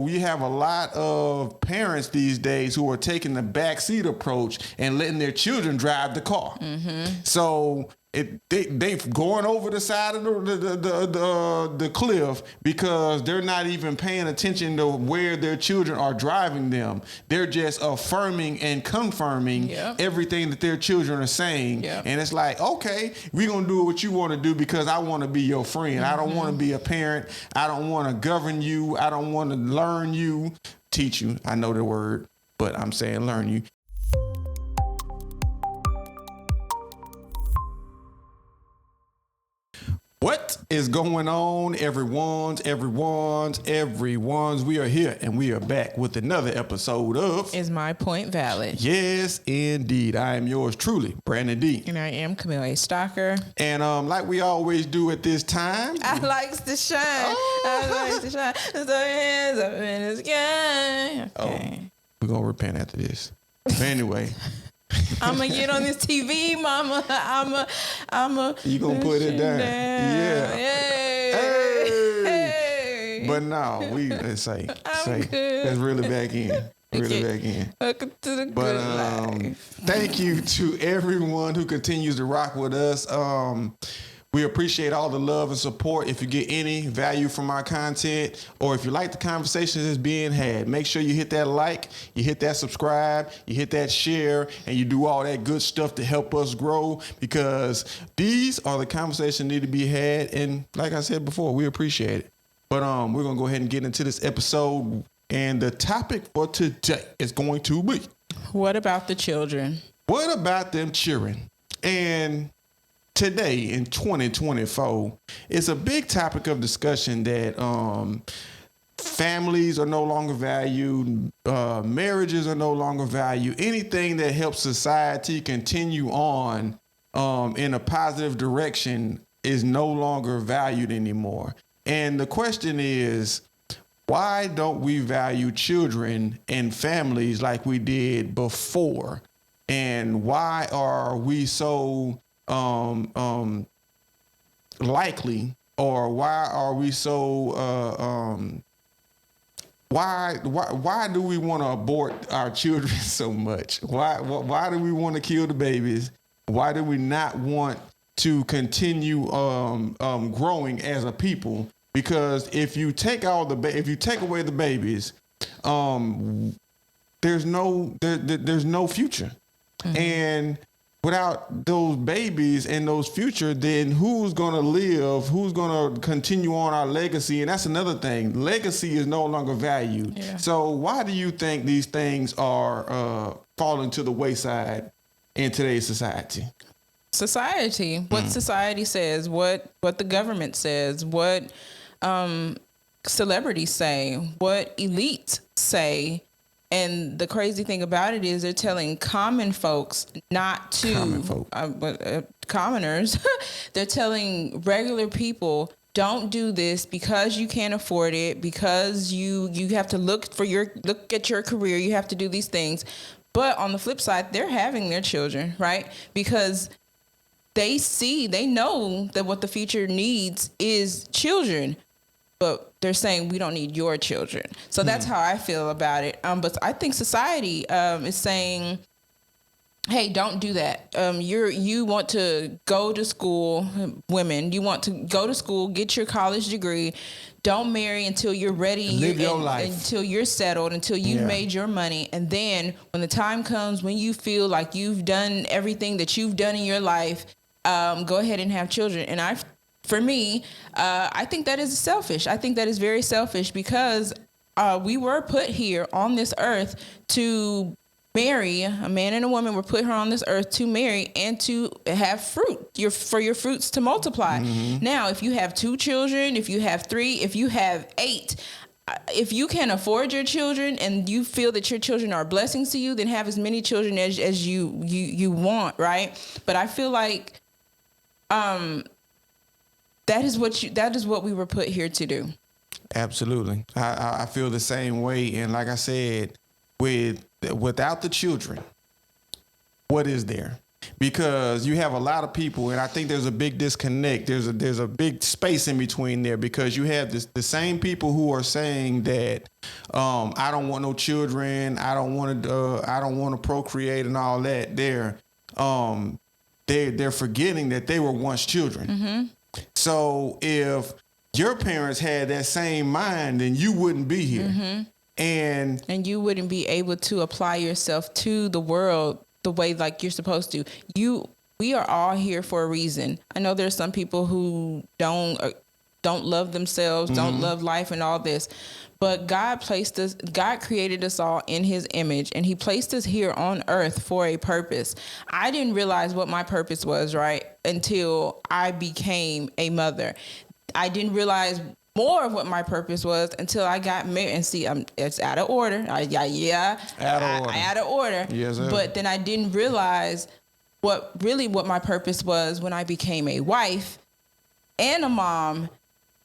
we have a lot of parents these days who are taking the backseat approach and letting their children drive the car. So they going over the side of the cliff because they're not even paying attention to where their children are driving them. They're just affirming and confirming everything that their children are saying. And it's like, okay, we're going to do what you want to do because I want to be your friend. I don't want to be a parent. I don't want to govern you. I don't want to learn you, teach you. I know the word, but I'm saying learn you. What is going on, everyone's? We are here and we are back with another episode of Is My Point Valid? Yes, indeed. I am yours truly, Brandon D. And I am Camille A. Stalker. And like we always do at this time, I likes to shine. I likes to shine. Throw your hands up in the sky. Okay. We're going to repent after this. But anyway. I'm going to get on this TV, mama. You going to put it down. Yeah. Hey. But no, let's reel it back in. Welcome to the good life. Thank you to everyone who continues to rock with us. We appreciate all the love and support. If you get any value from our content, or if you like the conversations that's being had, make sure you hit that like, you hit that subscribe, you hit that share, and you do all that good stuff to help us grow, because these are the conversations that need to be had. And like I said before, we appreciate it. But we're going to go ahead and get into this episode. And the topic for today is going to be, what about the children? What about them children? And today in 2024, it's a big topic of discussion that families are no longer valued, marriages are no longer valued. Anything that helps society continue on in a positive direction is no longer valued anymore. And the question is, why don't we value children and families like we did before? And why are we so likely, or why are we so why do we want to abort our children so much? Why do we want to kill the babies? Why do we not want to continue growing as a people? Because if you take away the babies, there's no future. And without those babies and those future, then who's going to live? Who's going to continue on our legacy? And that's another thing. Legacy is no longer valued. Yeah. So why do you think these things are falling to the wayside in today's society? What society says, what the government says, what celebrities say, what elites say. And the crazy thing about it is they're telling common folks not to, commoners, they're telling regular people, don't do this because you can't afford it, because you have to look at your career, you have to do these things. But on the flip side, they're having their children, right? Because they know that what the future needs is children. But they're saying we don't need your children. So that's how I feel about it. But I think society is saying, hey, don't do that. You want to go to school, women, you want to go to school, get your college degree. Don't marry until you're ready. Live your life. Until you're settled, until you've made your money. And then when the time comes, when you feel like you've done everything that you've done in your life, go ahead and have children. And for me, I think that is selfish. I think that is very selfish, because we were put here on this earth to marry. A man and a woman were put here on this earth to marry and to have fruit, for your fruits to multiply. Now, if you have 2 children, if you have 3, if you have 8, if you can afford your children and you feel that your children are blessings to you, then have as many children as you want, right? But I feel like that is what we were put here to do. Absolutely. I feel the same way. And like I said, without the children, what is there? because you have a lot of people, and I think there's a big disconnect. There's a big space in between there, because you have the same people who are saying that I don't want no children, I don't want to procreate and all that. They're forgetting that they were once children. Mm-hmm. So if your parents had that same mind, then you wouldn't be here. Mm-hmm. And you wouldn't be able to apply yourself to the world the way like you're supposed to. We are all here for a reason. I know there's some people who don't love themselves, don't love life and all this. But God created us all in his image, and he placed us here on earth for a purpose. I didn't realize what my purpose was, right, until I became a mother. I didn't realize more of what my purpose was until I got married. And see, it's out of order. Out of order. Yes, sir. But then I didn't realize what my purpose was when I became a wife and a mom.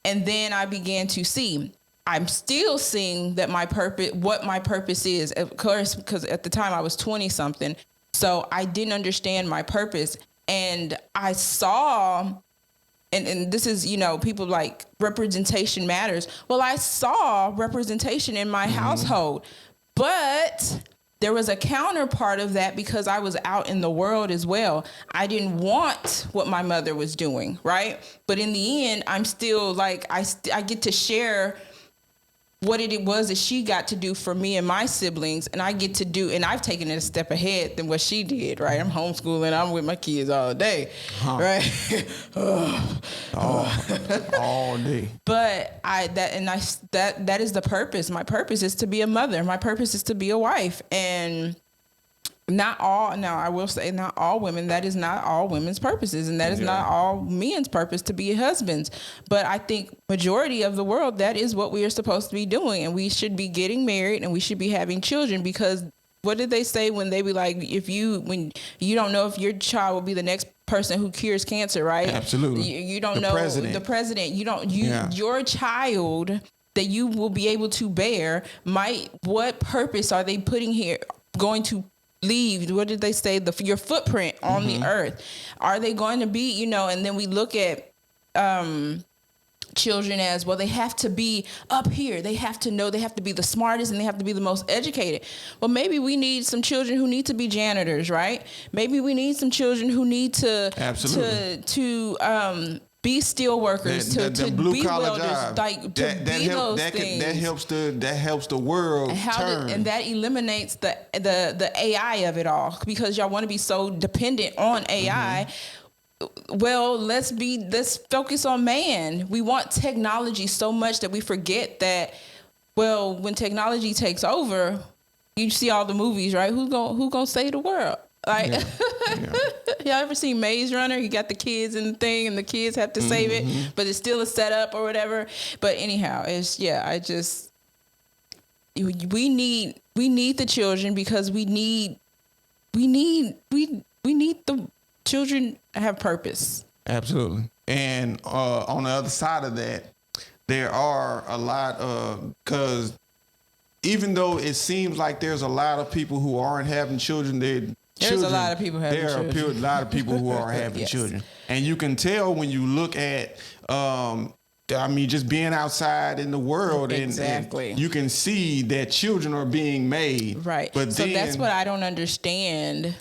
And then I began to see. I'm still seeing that what my purpose is. Of course, because at the time I was 20 something. So I didn't understand my purpose. And I saw, and this is, people like representation matters. Well, I saw representation in my household, but there was a counterpart of that because I was out in the world as well. I didn't want what my mother was doing, right? But in the end, I'm still like, I get to share what it was that she got to do for me and my siblings, and I get to do, and I've taken it a step ahead than what she did, right? I'm homeschooling, I'm with my kids all day, right? all day. But that is the purpose. My purpose is to be a mother. My purpose is to be a wife, and I will say not all women, that is not all women's purposes, and that is not all men's purpose to be husbands. But I think majority of the world, that is what we are supposed to be doing, and we should be getting married and we should be having children, because what did they say when they be like, when you don't know if your child will be the next person who cures cancer, right? Absolutely. You don't know the president. Your child that you will be able to bear what purpose are they putting here, going to leave? What did they say? Your footprint on the earth. Are they going to be, and then we look at children as, well, they have to be up here. They have to know, they have to be the smartest, and they have to be the most educated. Well, maybe we need some children who need to be janitors, right? Maybe we need some children who need to be steel workers, to be welders, job. That helps the world turn. And that eliminates the AI of it all, because y'all want to be so dependent on AI. Well, let's focus on man. We want technology so much that we forget that, well, when technology takes over, you see all the movies, right? Who gonna save the world? Like, y'all ever seen Maze Runner? You got the kids and the thing, and the kids have to save it, but it's still a setup or whatever. But anyhow, we need the children, because we need the children to have purpose. Absolutely. And on the other side of that, there are a lot of, because even though it seems like there's a lot of people who aren't having children, there's a lot of people having children. There are a lot of people who are having children. And you can tell when you look at, just being outside in the world, exactly. and you can see that children are being made. Right. But so that's what I don't understand.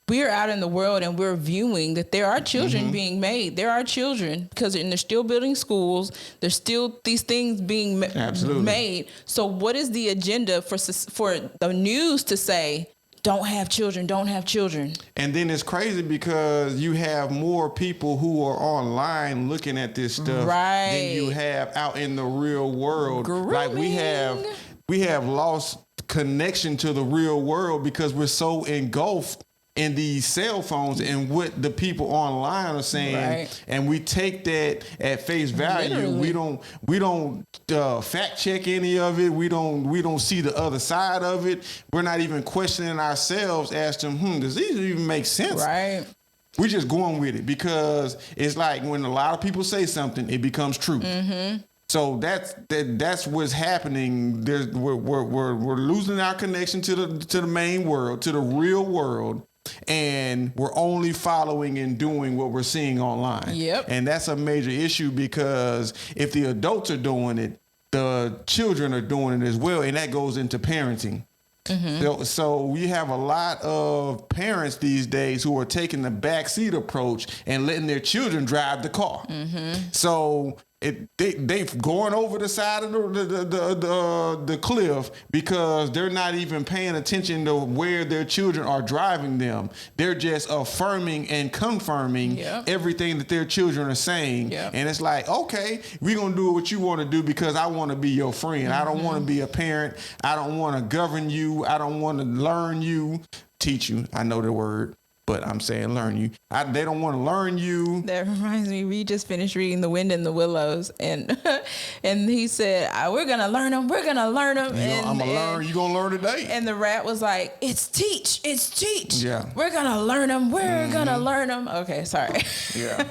We're out in the world and we're viewing that there are children being made. There are children, because they're still building schools. There's still these things being made. So what is the agenda for the news to say, don't have children, don't have children? And then it's crazy because you have more people who are online looking at this stuff than you have out in the real world. Grooming. Like we have lost connection to the real world because we're so engulfed in these cell phones and what the people online are saying, right. And we take that at face value. Literally. We don't fact check any of it. We don't see the other side of it. We're not even questioning ourselves as to does this even make sense? Right. We're just going with it because it's like when a lot of people say something, it becomes true. Mm-hmm. So that's what's happening. We're losing our connection to the main world, to the real world. and we're only following and doing what we're seeing online. Yep. And that's a major issue, because if the adults are doing it, the children are doing it as well, and that goes into parenting. So we have a lot of parents these days who are taking the backseat approach and letting their children drive the car. So they going over the side of the cliff, because they're not even paying attention to where their children are driving them. They're just affirming and confirming everything that their children are saying. And it's like, okay, we're going to do what you want to do because I want to be your friend. I don't want to be a parent. I don't want to govern you. I don't want to learn you, teach you. I know the word, but I'm saying learn you. They don't want to learn you. That reminds me, we just finished reading The Wind in the Willows, and he said, we're going to learn them. We're going to learn them. I'm going to learn. You're going to learn today. And the rat was like, it's teach. Yeah. We're going to learn them. We're going to learn them. Okay, sorry. Yeah.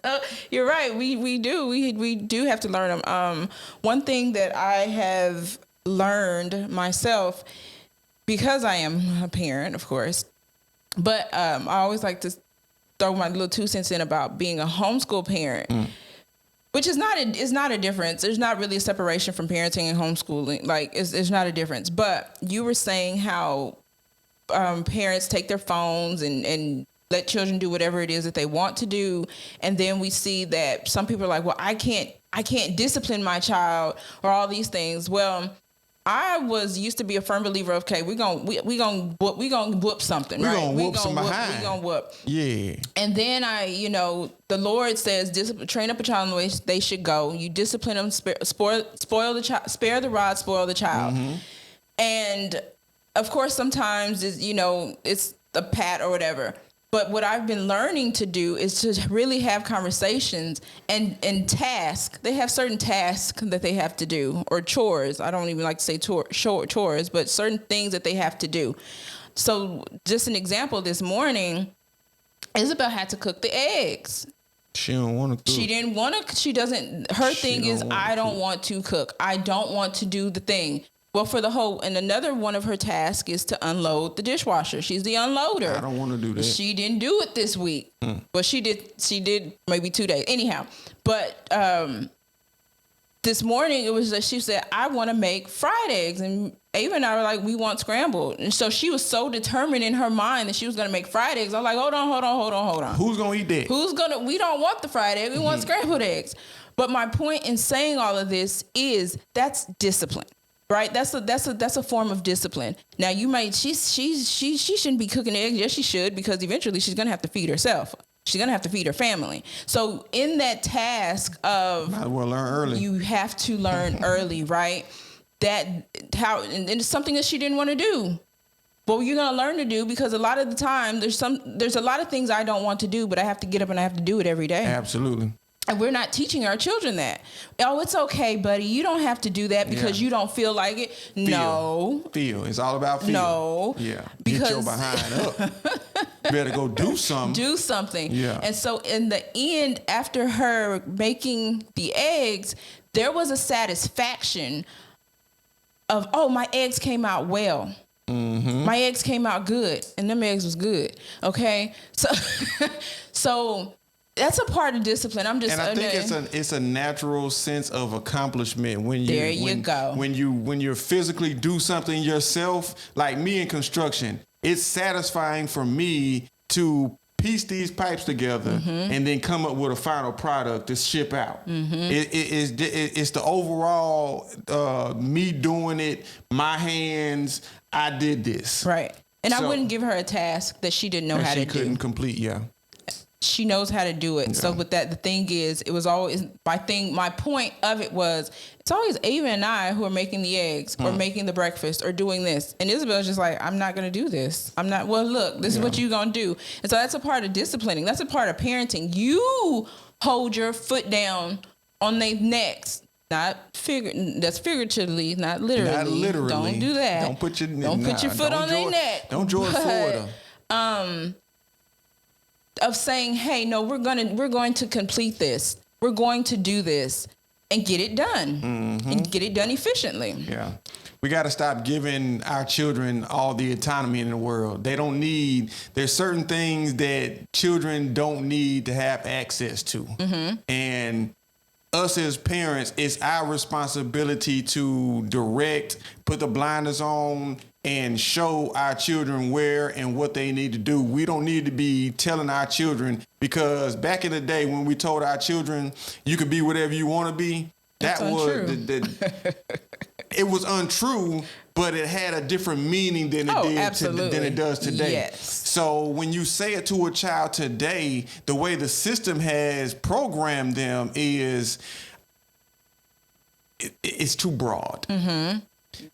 So you're right. We do have to learn them. One thing that I have learned myself, because I am a parent, of course, but I always like to throw my little 2 cents in about being a homeschool parent, which is not a difference. There's not really a separation from parenting and homeschooling. Like it's not a difference. But you were saying how parents take their phones and let children do whatever it is that they want to do, and then we see that some people are like, well, I can't discipline my child or all these things. Well, I used to be a firm believer of, okay, we gonna whoop something, right? We gonna whoop. Yeah. And then the Lord says, train up a child in the way they should go. You discipline them, spoil the child, spare the rod, spoil the child. And of course, sometimes it's the pat or whatever. But what I've been learning to do is to really have conversations and tasks. They have certain tasks that they have to do, or chores. I don't even like to say chores, but certain things that they have to do. So just an example, this morning, Isabel had to cook the eggs. She don't want to cook. She didn't want to. She doesn't. Her thing is, I don't want to cook. I don't want to do the thing. Well, and another one of her tasks is to unload the dishwasher. She's the unloader. I don't want to do that. She didn't do it this week. Well, she did maybe 2 days. Anyhow, but this morning it was that she said, I want to make fried eggs. And Ava and I were like, we want scrambled. And so she was so determined in her mind that she was going to make fried eggs. I'm like, hold on. Who's going to eat that? We don't want the fried egg. We want scrambled eggs. But my point in saying all of this is that's discipline. Right, that's a form of discipline. Now you might she shouldn't be cooking eggs. Yes, she should, because eventually she's gonna have to feed herself. She's gonna have to feed her family. So in that task of, might as well learn early. You have to learn early, right? And it's something that she didn't want to do. Well, you're gonna learn to do, because a lot of the time there's a lot of things I don't want to do, but I have to get up and I have to do it every day. Absolutely. And we're not teaching our children that. Oh, it's okay, buddy. You don't have to do that because you don't feel like it. No. Feel. It's all about feel. No. Yeah. Get your behind up. You better go do something. Do something. Yeah. And so in the end, after her making the eggs, there was a satisfaction of, oh, my eggs came out well. My eggs came out good. And them eggs was good. Okay? So that's a part of discipline. I think it's a natural sense of accomplishment when you physically do something yourself. Like me in construction, it's satisfying for me to piece these pipes together and then come up with a final product to ship out. It's the overall me doing it, my hands. I did this, right? And I wouldn't give her a task that she didn't know how to do. She couldn't complete. Yeah. She knows how to do it. Yeah. So with that, the thing is, it was always my point of it was, it's always Ava and I who are making the eggs or making the breakfast or doing this. And Isabel's just like, I'm not going to do this. I'm not, well, look, this is what you're going to do. And so that's a part of disciplining. That's a part of parenting. You hold your foot down on their necks. That's figuratively, not literally. Not literally. Don't do that. Don't put your foot on their neck. Don't George Ford them. Of saying, hey, no, we're going to complete this. We're going to do this and get it done and get it done efficiently. Yeah. we got to stop giving our children all the autonomy in the world. There's certain things that children don't need to have access to. And us as parents, it's our responsibility to direct, put the blinders on, and show our children where and what they need to do. We don't need to be telling our children, because back in the day when we told our children you could be whatever you want to be, that was it was untrue, but it had a different meaning than it does today. Yes. So when you say it to a child today, the way the system has programmed them is it's too broad.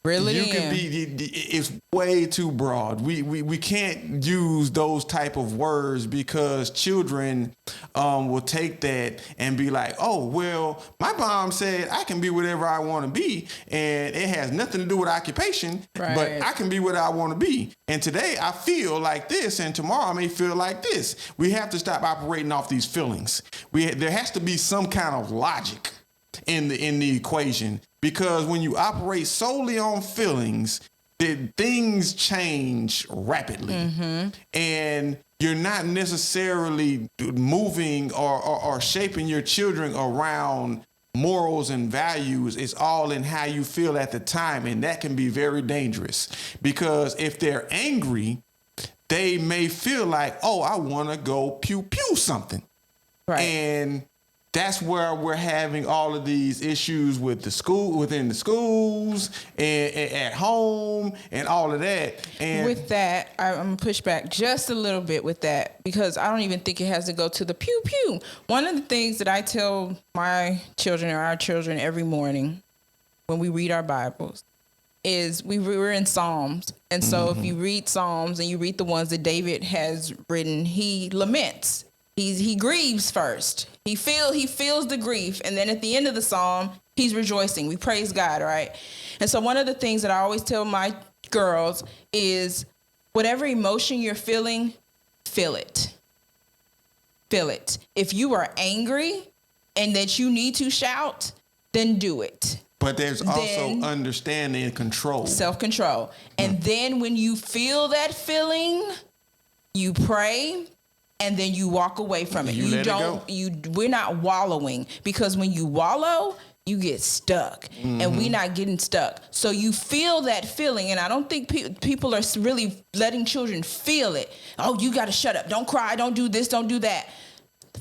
Really, it's way too broad. We can't use those type of words, because children will take that and be like, oh, well, my mom said I can be whatever I want to be, and it has nothing to do with occupation, but I can be what I want to be. And today I feel like this, and tomorrow I may feel like this. We have to stop operating off these feelings. There has to be some kind of logic in the equation, because when you operate solely on feelings, things change rapidly, and you're not necessarily moving or shaping your children around morals and values. It's all in how you feel at the time, and that can be very dangerous, because if they're angry, they may feel like, oh, I want to go pew pew something, and that's where we're having all of these issues with within the schools, and at home, and all of that. And with that, I'm gonna push back just a little bit with that, because I don't even think it has to go to the pew pew. One of the things that I tell my children or our children every morning when we read our Bibles is we're in Psalms, and so if you read Psalms and you read the ones that David has written, he laments. He grieves first. He feels the grief, and then at the end of the psalm, he's rejoicing. We praise God, right? And so one of the things that I always tell my girls is, whatever emotion you're feeling, feel it. Feel it. If you are angry and that you need to shout, then do it. But there's also understanding and control. Self-control. And then when you feel that feeling, you pray, and then you walk away from it. We're not wallowing, because when you wallow, you get stuck, and we're not getting stuck. So you feel that feeling, and I don't think people are really letting children feel it. Oh, you got to shut up. Don't cry. Don't do this. Don't do that.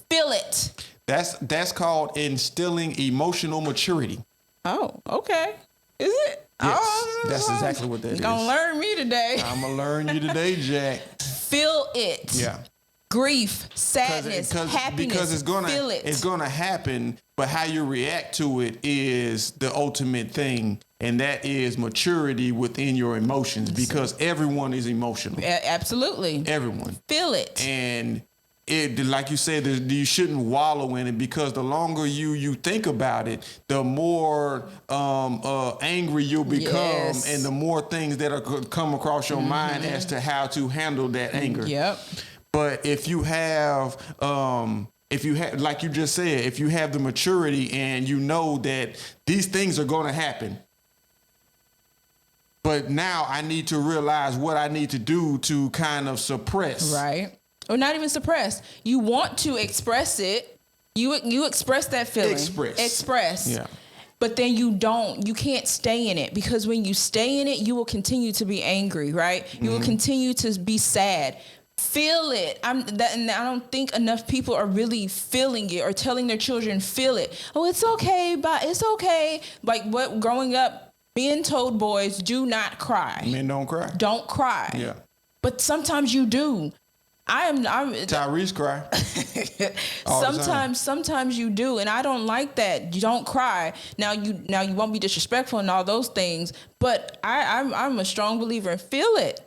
Feel it. That's called instilling emotional maturity. Oh, okay. Is it? Yes, oh, that's exactly what that is. You're going to learn me today. I'm going to learn you today, Jack. Feel it. Yeah. Grief, sadness, happiness. Because feel it. It's gonna happen, but how you react to it is the ultimate thing, and that is maturity within your emotions. Because everyone is emotional. Absolutely. Everyone. Feel it. And it, like you said, you shouldn't wallow in it, because the longer you think about it, the more angry you'll become, and the more things that are come across your mind as to how to handle that anger. Yep. But if you have, like you just said, if you have the maturity and you know that these things are going to happen, but now I need to realize what I need to do to kind of suppress. Right. Or not even suppress. You want to express it. You express that feeling. Express. Yeah. But then you can't stay in it, because when you stay in it, you will continue to be angry, right? You will continue to be sad. Feel it. And I don't think enough people are really feeling it or telling their children, feel it. Oh, it's okay, but it's okay. Like what growing up, being told boys, do not cry. Men don't cry. Don't cry. Yeah. But sometimes you do. Tyrese cry. Sometimes you do, and I don't like that. You don't cry. Now you won't be disrespectful and all those things, but I'm a strong believer in feel it.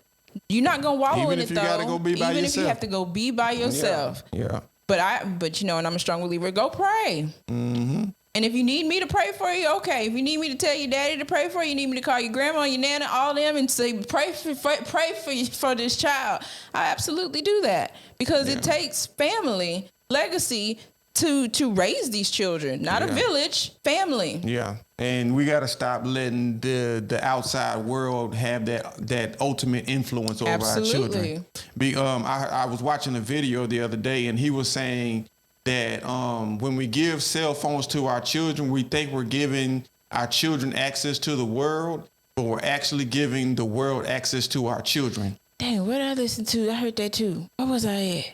You're not gonna wallow in it, though. Even if you gotta go be by yourself. Even if you have to go be by yourself. Yeah. But and I'm a strong believer. Go pray. And if you need me to pray for you, okay. If you need me to tell your daddy to pray for you, need me to call your grandma, your nana, all them, and say pray for this child, I absolutely do that, because it takes family legacy to raise these children, not a village, family. Yeah. And we got to stop letting the outside world have that ultimate influence over our children. I was watching a video the other day, and he was saying that when we give cell phones to our children, we think we're giving our children access to the world, but we're actually giving the world access to our children. Dang, what did I listen to? I heard that too. What was I at?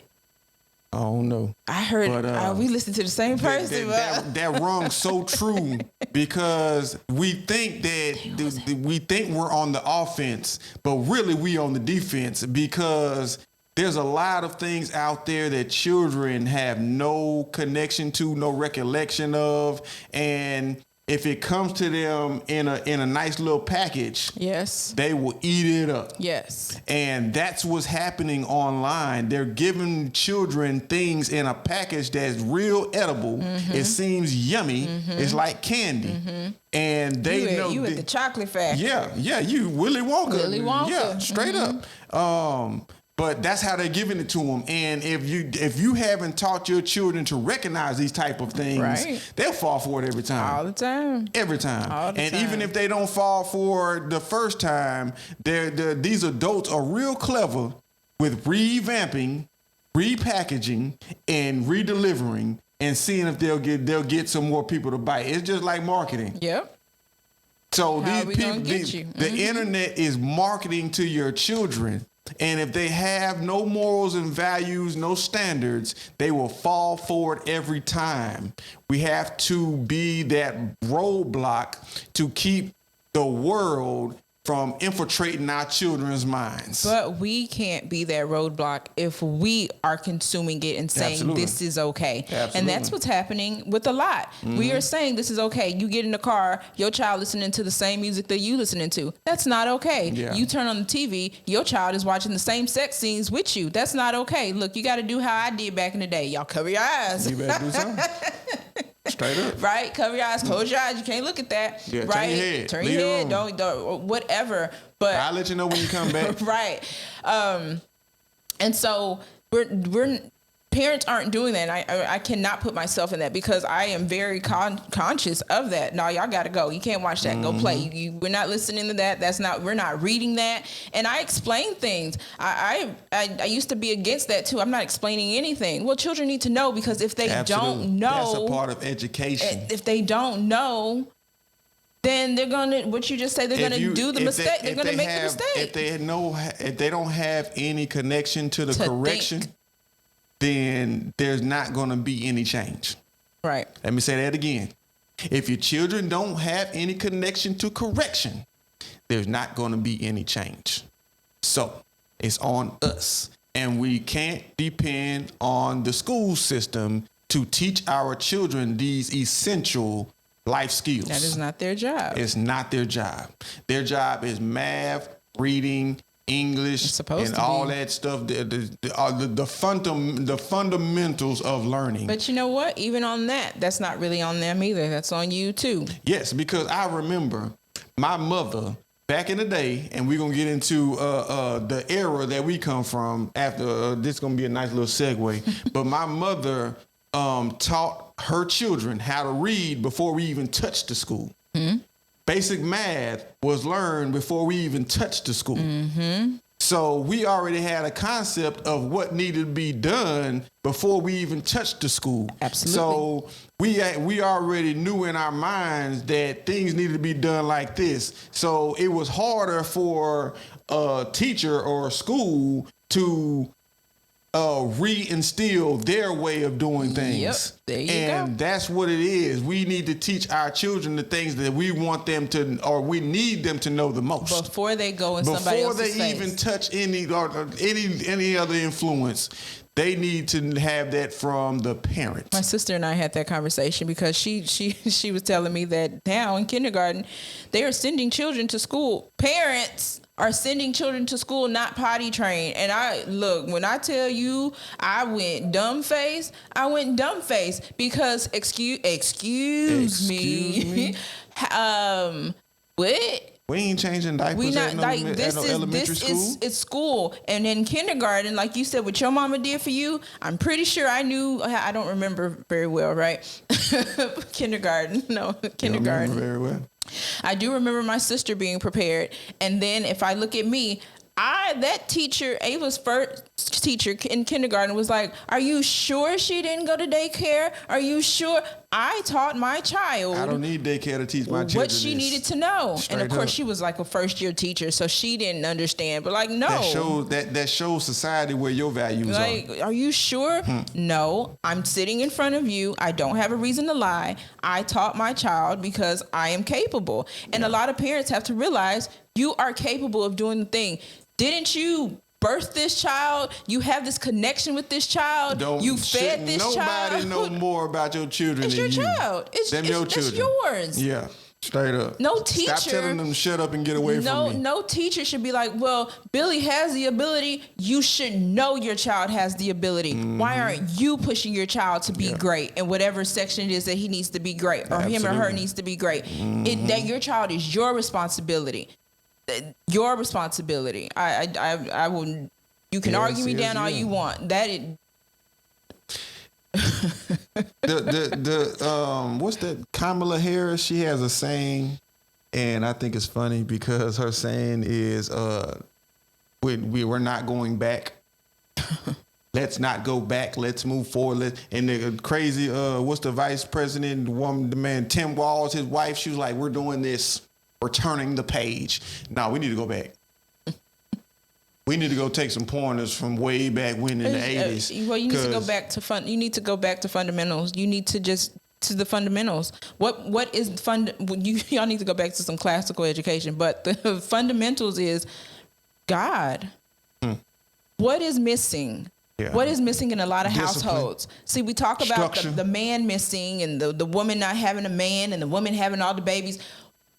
I don't know. I heard we listened to the same person. That rung so true, because we think we're on the offense, but really we on the defense, because there's a lot of things out there that children have no connection to, no recollection of, and if it comes to them in a nice little package, yes, they will eat it up. Yes. And that's what's happening online. They're giving children things in a package that's real edible. Mm-hmm. It seems yummy. Mm-hmm. It's like candy. Mm-hmm. And they know you at the chocolate factory. Yeah, you Willy Wonka. Willy Wonka. Yeah, straight up. But that's how they're giving it to them. And if you haven't taught your children to recognize these type of things, they'll fall for it every time. All the time. Every time. And even if they don't fall for the first time, these adults are real clever with revamping, repackaging, and redelivering, and seeing if they'll get some more people to bite. It's just like marketing. Yep. So these people, the internet is marketing to your children. And if they have no morals and values, no standards, they will fall for it every time. We have to be that roadblock to keep the world from infiltrating our children's minds. But we can't be that roadblock if we are consuming it and saying this is okay. Absolutely. And that's what's happening with a lot. Mm-hmm. We are saying this is okay. You get in the car, your child listening to the same music that you listening to. That's not okay. Yeah. You turn on the TV, your child is watching the same sex scenes with you. That's not okay. Look, you got to do how I did back in the day. Y'all cover your eyes. You better do something. Straight up. Right? Cover your eyes, close your eyes. You can't look at that. Yeah, right? Turn your head. Don't whatever. But I'll let you know when you come back. Right. And so we're parents aren't doing that. And I cannot put myself in that, because I am very conscious of that. No, y'all got to go. You can't watch that. Go play. We're not listening to that. We're not reading that. And I explain things. I used to be against that too. I'm not explaining anything. Well, children need to know, because if they don't know, that's a part of education. If they don't know, then they're gonna, what you just say, they're gonna do the mistake. They're gonna make the mistake. If they don't have any connection to the correction, then there's not going to be any change. Right. Let me say that again. If your children don't have any connection to correction, there's not going to be any change. So it's on us. And we can't depend on the school system to teach our children these essential life skills. That is not their job. It's not their job. Their job is math, reading, English, and all that stuff, the fundamentals of learning. But you know what? Even on that's not really on them either. That's on you too. Yes, because I remember my mother back in the day, and we're going to get into the era that we come from after. This is going to be a nice little segue. But my mother taught her children how to read before we even touched the school. Mm-hmm. Basic math was learned before we even touched the school. Mm-hmm. So we already had a concept of what needed to be done before we even touched the school. Absolutely. So we already knew in our minds that things needed to be done like this. So it was harder for a teacher or a school to reinstill their way of doing things. Yep, there you go. And that's what it is. We need to teach our children the things that we want them to, or we need them to know the most. Before they go in somebody else's face. Before they even touch any other influence, they need to have that from the parents. My sister and I had that conversation, because she was telling me that now in kindergarten, they are sending children to school. Parents are sending children to school not potty trained. And when I tell you I went dumb face because excuse me. What? We ain't changing diapers We not like at no elementary school. It's school, and in kindergarten, like you said, what your mama did for you, I'm pretty sure I knew. I don't remember very well, right? Kindergarten. Very well. I do remember my sister being prepared, and then if I look at me, that teacher, Ava's first teacher in kindergarten, was like, "Are you sure she didn't go to daycare? Are you sure?" I taught my child. I don't need daycare to teach my children what she needed to know, and of course, she was like a first-year teacher, so she didn't understand. But like, no, that shows society where your values are. Are you sure? No, I'm sitting in front of you. I don't have a reason to lie. I taught my child because I am capable, and a lot of parents have to realize you are capable of doing the thing. Didn't you birth this child? You have this connection with this child. You fed this child. Nobody know more about your children than you. It's your child. It's your children. It's yours. Yeah, straight up. No teacher. Stop telling them to shut up and get away from me. No teacher should be like, well, Billy has the ability. You should know your child has the ability. Why aren't you pushing your child to be great in whatever section it is that he needs to be great, or him or her needs to be great? That your child is your responsibility. Your responsibility. I will. You can argue me down all you want. That it. What's that? Kamala Harris. She has a saying, and I think it's funny because her saying is, we're not going back. Let's not go back. Let's move forward. And the crazy, what's the vice president, the man, Tim Walz, his wife, she was like, we're doing this. We're turning the page. No, we need to go back. We need to go take some pointers from way back when in the 80s. Well, you need to go back to You need to go back to fundamentals. You need to just to the fundamentals. What is y'all need to go back to some classical education, but the fundamentals is God. What is missing? Yeah. What is missing in a lot of households? See, we talk about the man missing and the woman not having a man and the woman having all the babies.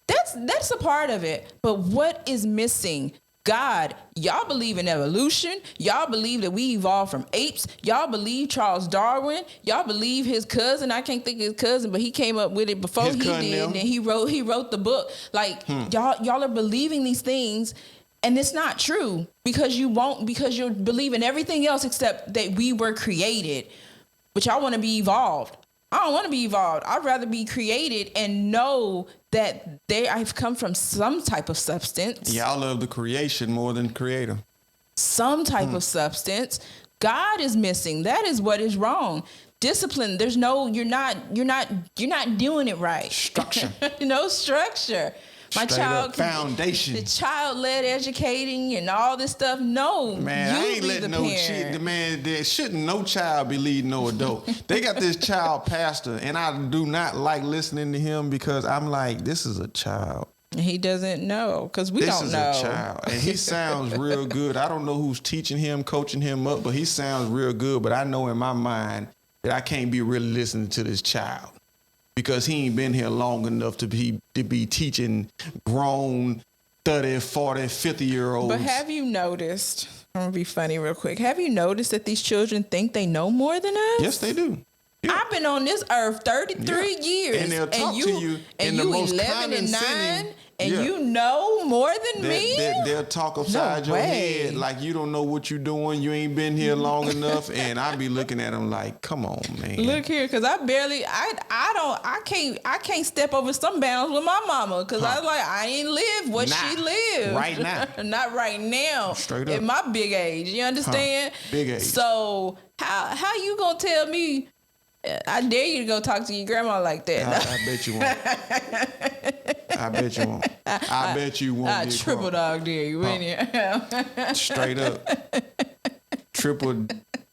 That's a part of it. But what is missing? God, y'all believe in evolution. Y'all believe that we evolved from apes. Y'all believe Charles Darwin. Y'all believe his cousin. I can't think of his cousin, but he came up with it before he did, and he wrote the book. Like y'all are believing these things, and it's not true because you're believing everything else except that we were created. But y'all want to be evolved. I don't want to be evolved. I'd rather be created and know that I've come from some type of substance. Y'all love the creation more than creator. Some type of substance. God is missing. That is what is wrong. Discipline. There's no. You're not doing it right. Structure. No structure. My child foundation. The child-led educating and all this stuff. No, man, I ain't letting no child be leading no adult. They got this child pastor, and I do not like listening to him because I'm like, this is a child. He doesn't know because we don't know. This is a child, and he sounds real good. I don't know who's teaching him, coaching him up, but he sounds real good. But I know in my mind that I can't be really listening to this child. Because he ain't been here long enough to be teaching grown 30, 40, 50-year-olds. But have you noticed, I'm going to be funny real quick, have you noticed that these children think they know more than us? Yes, they do. Yeah. I've been on this earth 33 years. And they'll talk to you in the most 11 and 9, condescending. and you know more than me? They'll talk upside your head like you don't know what you're doing. You ain't been here long enough. And I be looking at them like, come on, man. Look here, because I can't step over some bounds with my mama because I ain't live what she lived. Right now. Not right now. Straight up. At my big age. You understand? Big age. So how you gonna tell me? I dare you to go talk to your grandma like that. I bet you won't. I bet you won't. I bet you won't. I triple dog dare you, ain't you? Straight up. Triple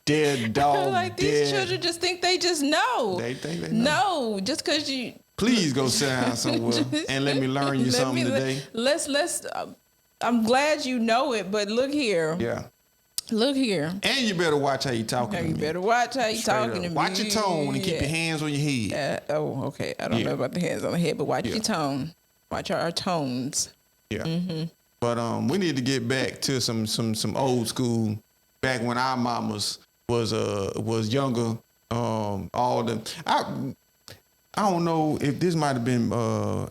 dead dog. Like these children just think they just know. They think they know. No, just because you. Please go sit down somewhere and let me learn you something today. Let's. I'm glad you know it, but look here. Yeah. Look here. And you better watch how you talking to me. You better watch how you talking to me. Watch your tone and keep your hands on your head. Okay. I don't know about the hands on the head, but watch your tone. Watch our tones. Yeah. Mm-hmm. But we need to get back to some old school. Back when our mamas was younger. I don't know if this might have been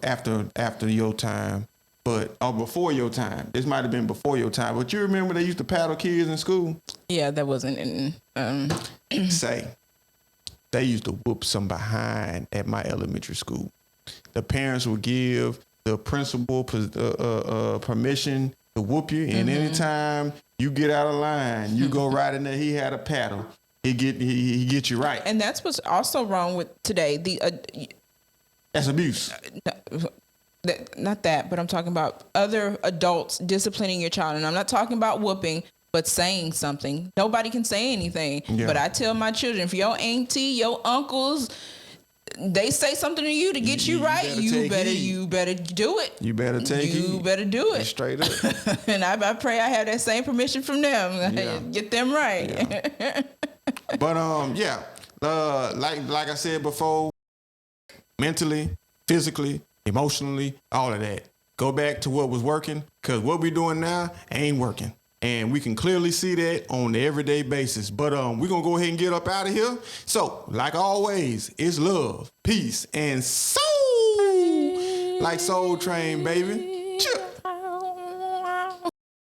after your time, but before your time. This might have been before your time. But you remember they used to paddle kids in school? Yeah, that wasn't in. Say, they used to whoop some behind at my elementary school. The parents would give the principal permission to whoop you, and anytime you get out of line, you go right in there. He had a paddle. He get you right. And that's what's also wrong with today. That's abuse. Not that, but I'm talking about other adults disciplining your child. And I'm not talking about whooping, but saying something. Nobody can say anything. Yeah. But I tell my children, if your auntie, your uncles, they say something to you to get you right, you better do it. You better take it. You better do it. Straight up. And I pray I have that same permission from them. Yeah. Get them right. Yeah. But like I said before, mentally, physically, emotionally, all of that. Go back to what was working, because what we're doing now ain't working. And we can clearly see that on the everyday basis. But we're going to go ahead and get up out of here. So, like always, it's love, peace, and soul. Like Soul Train, baby.